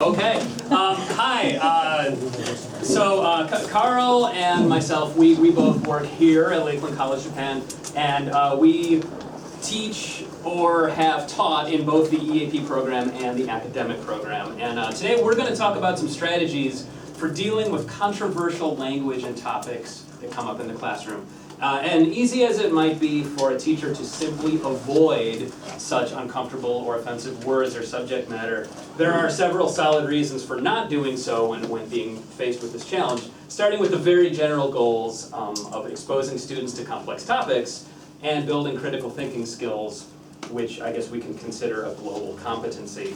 Okay. Hi. Carl and myself, we both work here at Lakeland College, Japan, and we teach or have taught in both the EAP program and the academic program. And today we're going to talk about some strategies for dealing with controversial language and topics that come up in the classroom. And easy as it might be for a teacher to simply avoid such uncomfortable or offensive words or subject matter, there are several solid reasons for not doing so when being faced with this challenge, starting with the very general goals of exposing students to complex topics and building critical thinking skills, which I guess we can consider a global competency.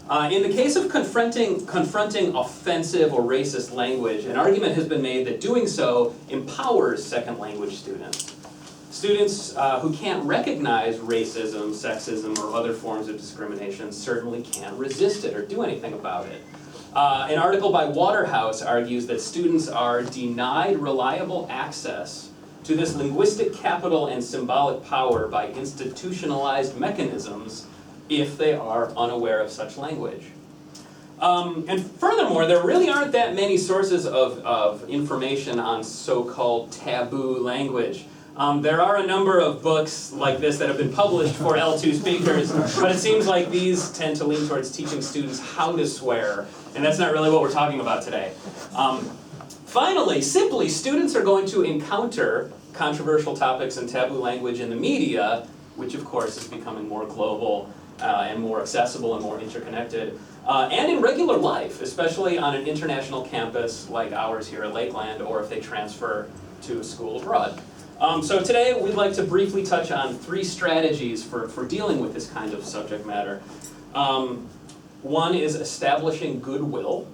In the case of confronting offensive or racist language, an argument has been made that doing so empowers second language students. Students who can't recognize racism, sexism, or other forms of discrimination certainly can't resist it or do anything about it. An article by Waterhouse argues that students are denied reliable access to this linguistic capital and symbolic power by institutionalized mechanisms if they are unaware of such language. And furthermore, there really aren't that many sources of information on so-called taboo language. There are a number of books like this that have been published for L2 speakers, but it seems like these tend to lean towards teaching students how to swear, and that's not really what we're talking about today. Finally, simply, students are going to encounter controversial topics and taboo language in the media, which of course is becoming more global and more accessible and more interconnected, and in regular life, especially on an international campus like ours here at Lakeland, or if they transfer to a school abroad. So today we'd like to briefly touch on 3 strategies for dealing with this kind of subject matter. One is establishing goodwill.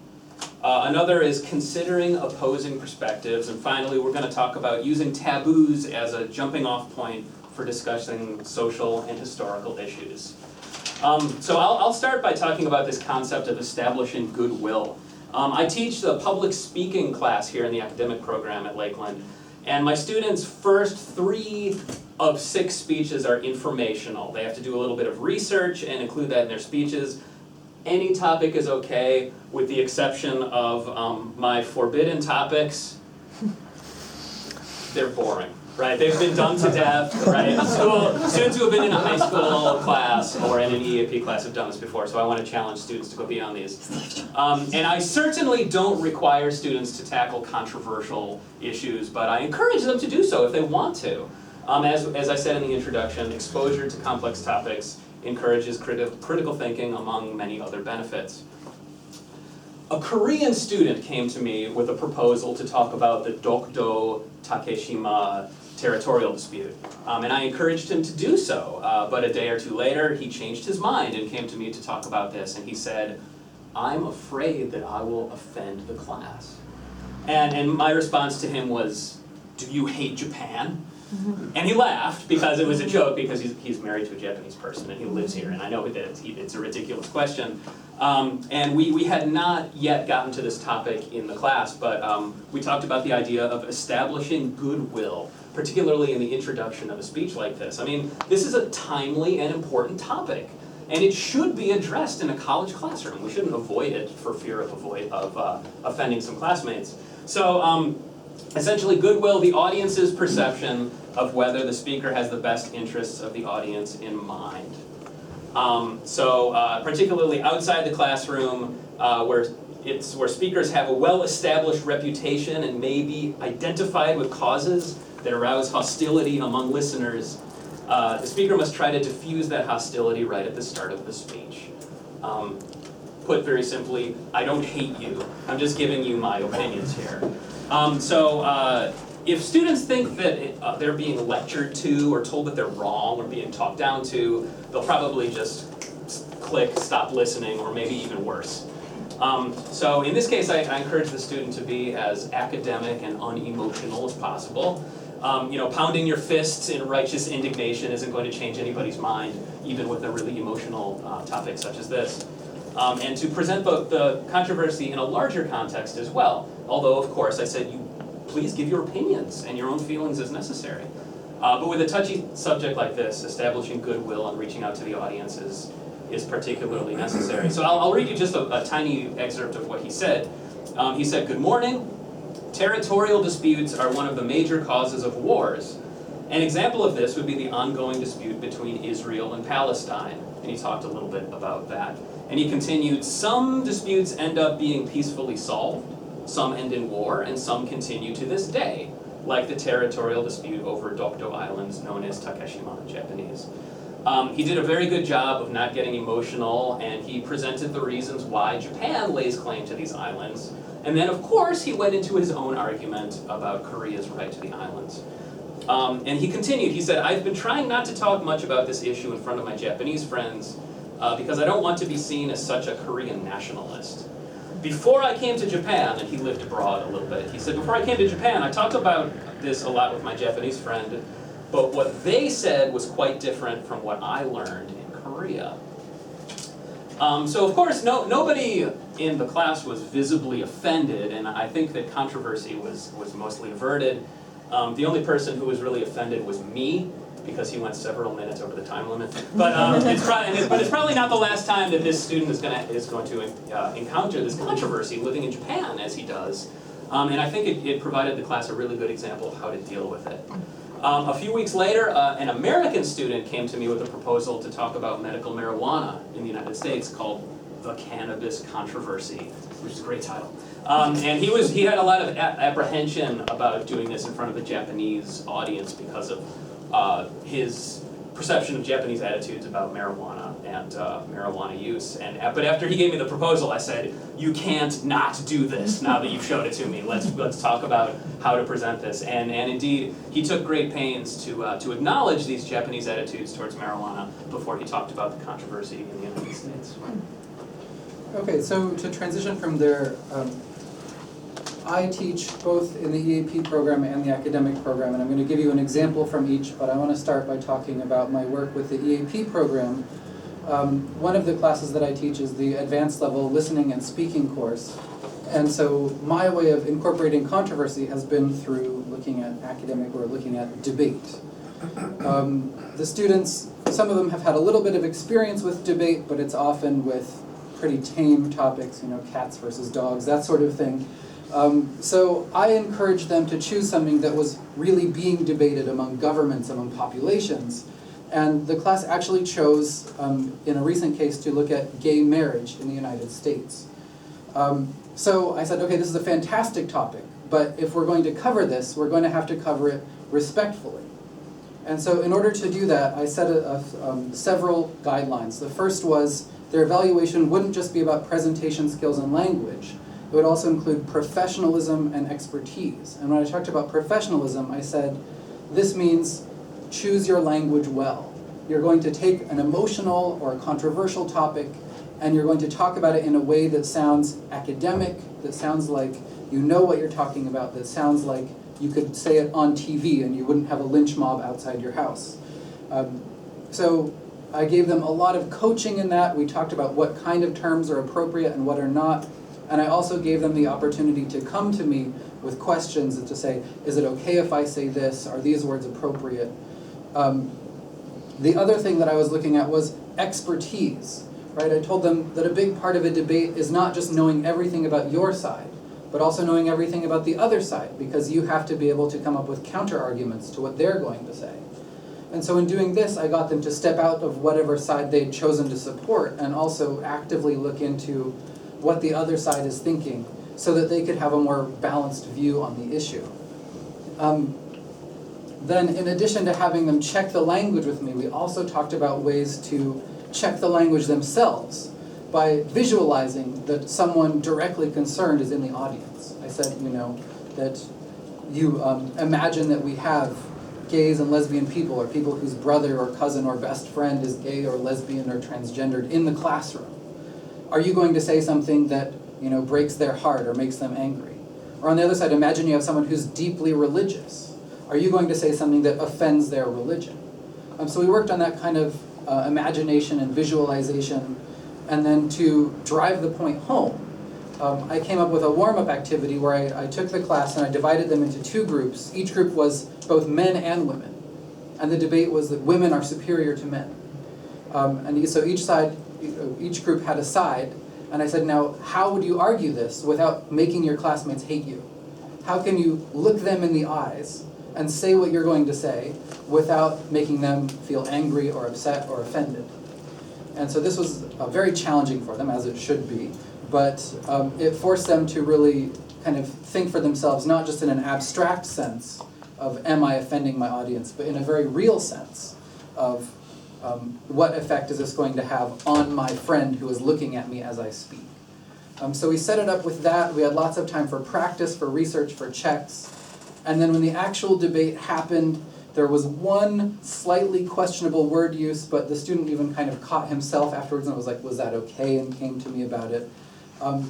Another is considering opposing perspectives. And finally, we're going to talk about using taboos as a jumping off point for discussing social and historical issues. So I'll start by talking about this concept of establishing goodwill. I teach the public speaking class here in the academic program at Lakeland, and my students' first 3 of 6 speeches are informational. They have to do a little bit of research and include that in their speeches. Any topic is okay, with the exception of my forbidden topics. They're boring. Right, they've been done to death, right? Students who have been in a high school class or in an EAP class have done this before, so I want to challenge students to go beyond these. And I certainly don't require students to tackle controversial issues, but I encourage them to do so if they want to. As I said in the introduction, exposure to complex topics encourages critical thinking, among many other benefits. A Korean student came to me with a proposal to talk about the Dokdo-Takeshima Territorial dispute, and I encouraged him to do so, but a day or 2 later he changed his mind and came to me to talk about this, and he said, "I'm afraid that I will offend the class." And my response to him was, "Do you hate Japan?" And he laughed because it was a joke, because he's married to a Japanese person and he lives here, and I know that it's a ridiculous question. And we had not yet gotten to this topic in the class, but we talked about the idea of establishing goodwill, particularly in the introduction of a speech like this. I mean, this is a timely and important topic, and it should be addressed in a college classroom. We shouldn't avoid it for fear of offending some classmates. So essentially, goodwill, the audience's perception of whether the speaker has the best interests of the audience in mind. Particularly outside the classroom, where speakers have a well-established reputation and may be identified with causes that arouse hostility among listeners, the speaker must try to diffuse that hostility right at the start of the speech. Put very simply, I don't hate you, I'm just giving you my opinions here. If students think that they're being lectured to or told that they're wrong or being talked down to, they'll probably just click, stop listening, or maybe even worse. So in this case, I encourage the student to be as academic and unemotional as possible. Pounding your fists in righteous indignation isn't going to change anybody's mind, even with a really emotional topic such as this. And to present the controversy in a larger context as well. Although, of course, I said please give your opinions and your own feelings as necessary. But with a touchy subject like this, establishing goodwill and reaching out to the audience is is particularly necessary. So I'll read you just a tiny excerpt of what he said. He said, "Good morning. Territorial disputes are one of the major causes of wars. An example of this would be the ongoing dispute between Israel and Palestine." And he talked a little bit about that. And he continued, "Some disputes end up being peacefully solved, some end in war, and some continue to this day, like the territorial dispute over Dokdo Islands, known as Takeshima in Japanese." He did a very good job of not getting emotional, and he presented the reasons why Japan lays claim to these islands. And then, of course, he went into his own argument about Korea's right to the islands. And he continued, he said, "I've been trying not to talk much about this issue in front of my Japanese friends because I don't want to be seen as such a Korean nationalist. Before I came to Japan," and he lived abroad a little bit, he said, "before I came to Japan, I talked about this a lot with my Japanese friend, but what they said was quite different from what I learned in Korea." So of course, nobody in the class was visibly offended, and I think that controversy was mostly averted. The only person who was really offended was me, because he went several minutes over the time limit. But it's probably not the last time that this student is going to encounter this controversy living in Japan as he does. And I think it provided the class a really good example of how to deal with it. A few weeks later, an American student came to me with a proposal to talk about medical marijuana in the United States called The Cannabis Controversy, which is a great title. And he had a lot of apprehension about doing this in front of a Japanese audience because of his perception of Japanese attitudes about marijuana and marijuana use. But after he gave me the proposal, I said, "You can't not do this now that you've showed it to me. Let's talk about how to present this." And indeed, he took great pains to acknowledge these Japanese attitudes towards marijuana before he talked about the controversy in the United States. Okay, so to transition from there, I teach both in the EAP program and the academic program, and I'm going to give you an example from each, but I want to start by talking about my work with the EAP program. One of the classes that I teach is the advanced level listening and speaking course, and so my way of incorporating controversy has been through looking at academic or looking at debate. The students, some of them have had a little bit of experience with debate, but it's often with pretty tame topics, cats versus dogs, that sort of thing. So I encouraged them to choose something that was really being debated among governments, among populations. And the class actually chose, in a recent case, to look at gay marriage in the United States. So I said, okay, this is a fantastic topic, but if we're going to cover this, we're going to have to cover it respectfully. And so in order to do that, I set several guidelines. The first was their evaluation wouldn't just be about presentation skills and language. It would also include professionalism and expertise. And when I talked about professionalism, I said, this means choose your language well. You're going to take an emotional or a controversial topic, and you're going to talk about it in a way that sounds academic, that sounds like you know what you're talking about, that sounds like you could say it on TV and you wouldn't have a lynch mob outside your house. So I gave them a lot of coaching in that. We talked about what kind of terms are appropriate and what are not. And I also gave them the opportunity to come to me with questions and to say, is it okay if I say this? Are these words appropriate? The other thing that I was looking at was expertise, right? I told them that a big part of a debate is not just knowing everything about your side, but also knowing everything about the other side, because you have to be able to come up with counter-arguments to what they're going to say. And so in doing this, I got them to step out of whatever side they'd chosen to support and also actively look into what the other side is thinking so that they could have a more balanced view on the issue. Then in addition to having them check the language with me, we also talked about ways to check the language themselves by visualizing that someone directly concerned is in the audience. I said, that you imagine that we have gays and lesbian people, or people whose brother or cousin or best friend is gay or lesbian or transgendered in the classroom. Are you going to say something that breaks their heart or makes them angry? Or on the other side, imagine you have someone who's deeply religious. Are you going to say something that offends their religion? So we worked on that kind of imagination and visualization, and then to drive the point home, I came up with a warm-up activity where I took the class and I divided them into two groups. Each group was both men and women, and the debate was that women are superior to men. And so each side each group had a side, and I said, now, how would you argue this without making your classmates hate you? How can you look them in the eyes and say what you're going to say without making them feel angry or upset or offended? And so this was very challenging for them, as it should be, but it forced them to really kind of think for themselves, not just in an abstract sense of am I offending my audience, but in a very real sense of what effect is this going to have on my friend who is looking at me as I speak. So we set it up with that. We had lots of time for practice, for research, for checks. And then when the actual debate happened, there was one slightly questionable word use, but the student even kind of caught himself afterwards and was like, was that okay, and came to me about it.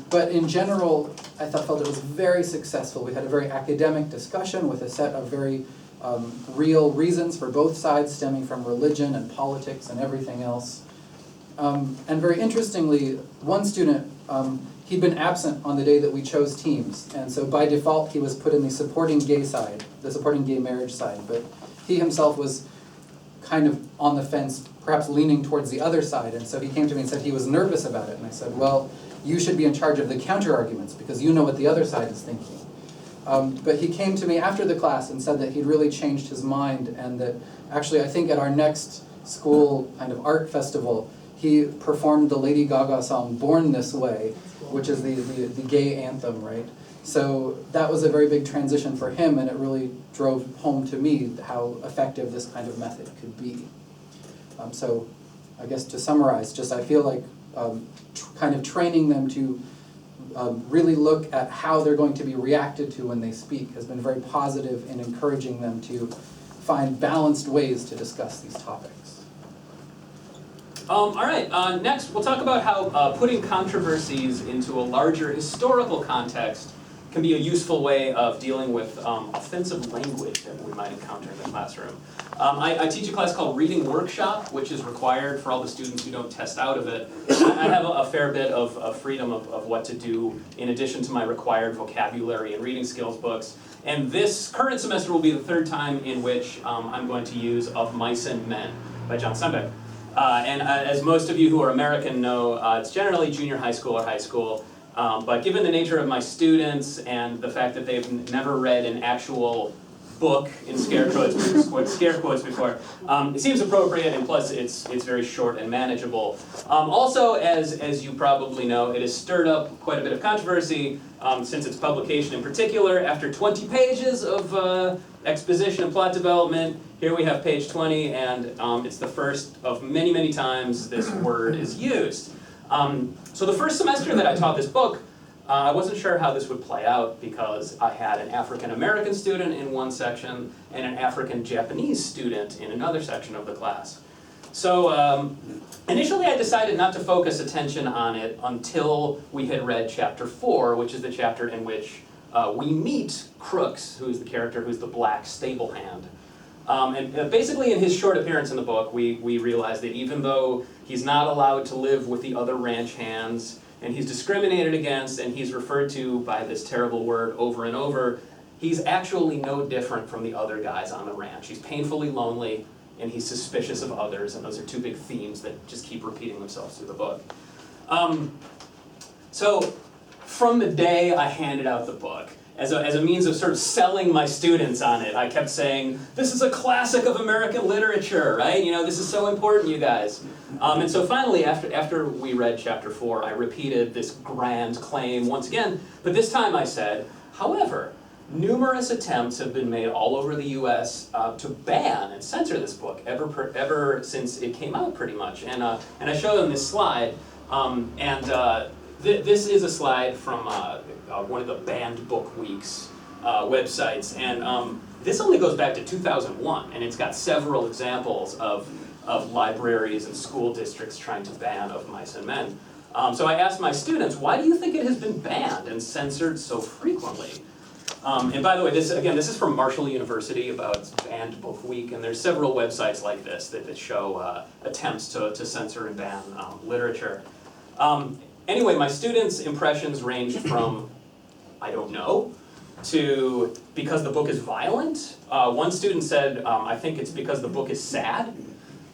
But in general, I felt it was very successful. We had a very academic discussion with a set of very real reasons for both sides, stemming from religion and politics and everything else. And very interestingly, one student, he'd been absent on the day that we chose teams, and so by default he was put in the supporting gay side, the supporting gay marriage side, but he himself was kind of on the fence, perhaps leaning towards the other side, and so he came to me and said he was nervous about it, and I said, well, you should be in charge of the counter-arguments because you know what the other side is thinking. But he came to me after the class and said that he'd really changed his mind, and that actually I think at our next school kind of art festival, he performed the Lady Gaga song Born This Way, which is the gay anthem, right? So that was a very big transition for him, and it really drove home to me how effective this kind of method could be. So I guess to summarize, just I feel like kind of training them to really look at how they're going to be reacted to when they speak has been very positive in encouraging them to find balanced ways to discuss these topics. All right, next we'll talk about how putting controversies into a larger historical context can be a useful way of dealing with offensive language that we might encounter in the classroom. I teach a class called Reading Workshop, which is required for all the students who don't test out of it. I have a fair bit of freedom of what to do in addition to my required vocabulary and reading skills books. And this current semester will be the third time in which I'm going to use Of Mice and Men by John Steinbeck. And as most of you who are American know, it's generally junior high school or high school. But given the nature of my students and the fact that they've never read an actual book in scare quotes before, it seems appropriate, and plus it's very short and manageable. Also, as you probably know, it has stirred up quite a bit of controversy since its publication in particular. After 20 pages of exposition and plot development, here we have page 20, and it's the first of many, many times this word is used. So the first semester that I taught this book, I wasn't sure how this would play out because I had an African-American student in one section and an African-Japanese student in another section of the class. So initially I decided not to focus attention on it until we had read chapter 4, which is the chapter in which we meet Crooks, who's the character who's the black stable hand. And basically in his short appearance in the book, we realize that even though he's not allowed to live with the other ranch hands, and he's discriminated against, and he's referred to by this terrible word over and over, he's actually no different from the other guys on the ranch. He's painfully lonely, and he's suspicious of others, and those are two big themes that just keep repeating themselves through the book. So from the day I handed out the book, as a means of sort of selling my students on it, I kept saying, this is a classic of American literature, right? You know, this is so important, you guys. And so finally, after we read chapter 4, I repeated this grand claim once again, but this time I said, however, numerous attempts have been made all over the US to ban and censor this book ever since it came out, pretty much. And I show them this slide, this is a slide from one of the Banned Book Week's websites, and this only goes back to 2001, and it's got several examples of libraries and school districts trying to ban Of Mice and Men. So I asked my students, why do you think it has been banned and censored so frequently? And by the way, this is from Marshall University about Banned Book Week, and there's several websites like this that show attempts to censor and ban literature. Anyway, my students' impressions ranged from, I don't know, to because the book is violent. One student said, I think it's because the book is sad.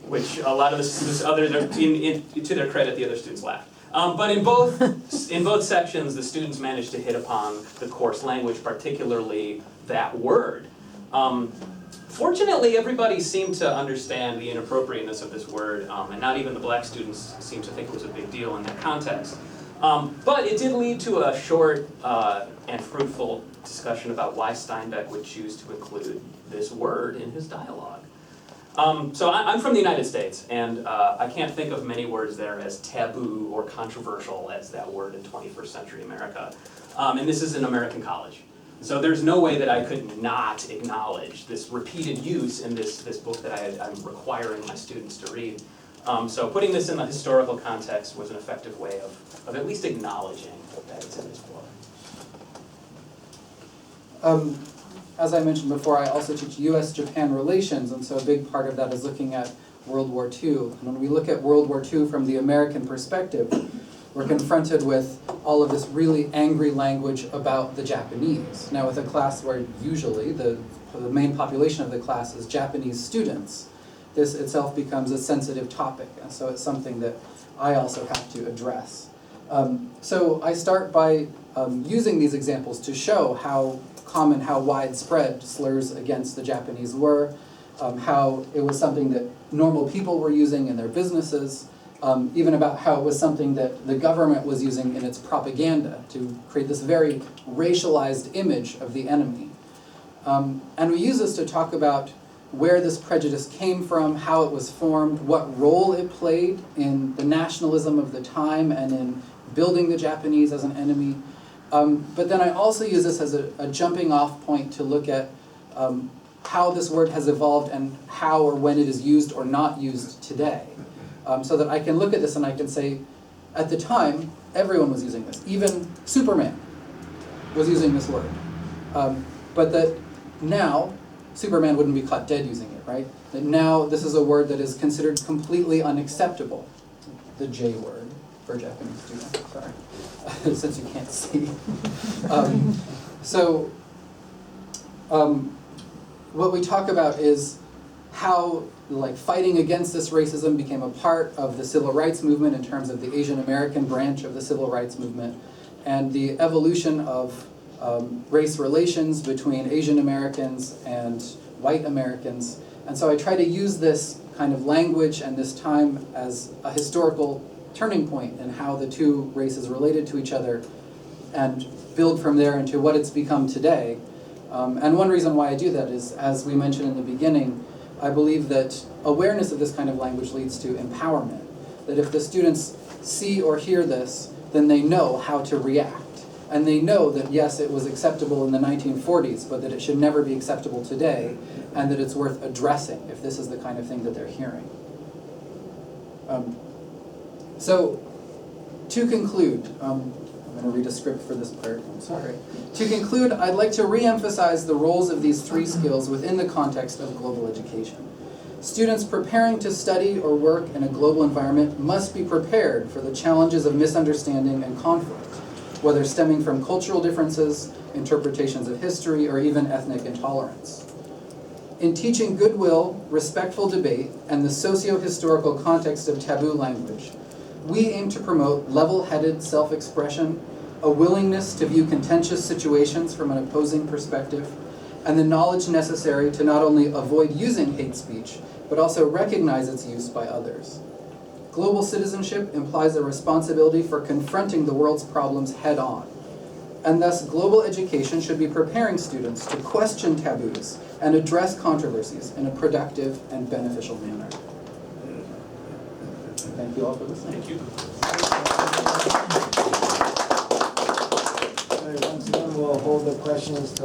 which a lot of the students, to their credit, the other students laughed. But in both sections, the students managed to hit upon the course language, particularly that word. Fortunately, everybody seemed to understand the inappropriateness of this word, and not even the black students seemed to think it was a big deal in that context. But it did lead to a short and fruitful discussion about why Steinbeck would choose to include this word in his dialogue. So I'm from the United States, and I can't think of many words there as taboo or controversial as that word in 21st century America. And this is an American college. So there's no way that I could not acknowledge this repeated use in this book that I'm requiring my students to read. So putting this in the historical context was an effective way of at least acknowledging that it's in this book. As I mentioned before, I also teach US-Japan relations, and so a big part of that is looking at World War II. And when we look at World War II from the American perspective, we're confronted with all of this really angry language about the Japanese. Now with a class where usually the main population of the class is Japanese students, this itself becomes a sensitive topic, and so it's something that I also have to address. So I start by using these examples to show how common, how widespread slurs against the Japanese were, how it was something that normal people were using in their businesses, even about how it was something that the government was using in its propaganda to create this very racialized image of the enemy. And we use this to talk about where this prejudice came from, how it was formed, what role it played in the nationalism of the time and in building the Japanese as an enemy. But then I also use this as a jumping off point to look at how this word has evolved and how or when it is used or not used today. So that I can look at this and I can say, at the time, everyone was using this. Even Superman was using this word. But that now, Superman wouldn't be caught dead using it, right? That now this is a word that is considered completely unacceptable. The J word for Japanese students, sorry. Since you can't see. What we talk about is how fighting against this racism became a part of the civil rights movement in terms of the Asian American branch of the civil rights movement, and the evolution of race relations between Asian Americans and white Americans. And so I try to use this kind of language and this time as a historical turning point in how the two races related to each other and build from there into what it's become today. And one reason why I do that is, as we mentioned in the beginning, I believe that awareness of this kind of language leads to empowerment. That if the students see or hear this, then they know how to react. And they know that yes, it was acceptable in the 1940s, but that it should never be acceptable today, and that it's worth addressing if this is the kind of thing that they're hearing. So, to conclude, I'm going to read a script for this part, I'm sorry. To conclude, I'd like to re-emphasize the roles of these three skills within the context of global education. Students preparing to study or work in a global environment must be prepared for the challenges of misunderstanding and conflict, whether stemming from cultural differences, interpretations of history, or even ethnic intolerance. In teaching goodwill, respectful debate, and the socio-historical context of taboo language, we aim to promote level-headed self-expression, a willingness to view contentious situations from an opposing perspective, and the knowledge necessary to not only avoid using hate speech, but also recognize its use by others. Global citizenship implies a responsibility for confronting the world's problems head-on, and thus global education should be preparing students to question taboos and address controversies in a productive and beneficial manner. Thank you all for listening. Thank you. All right, once again, we'll hold the questions till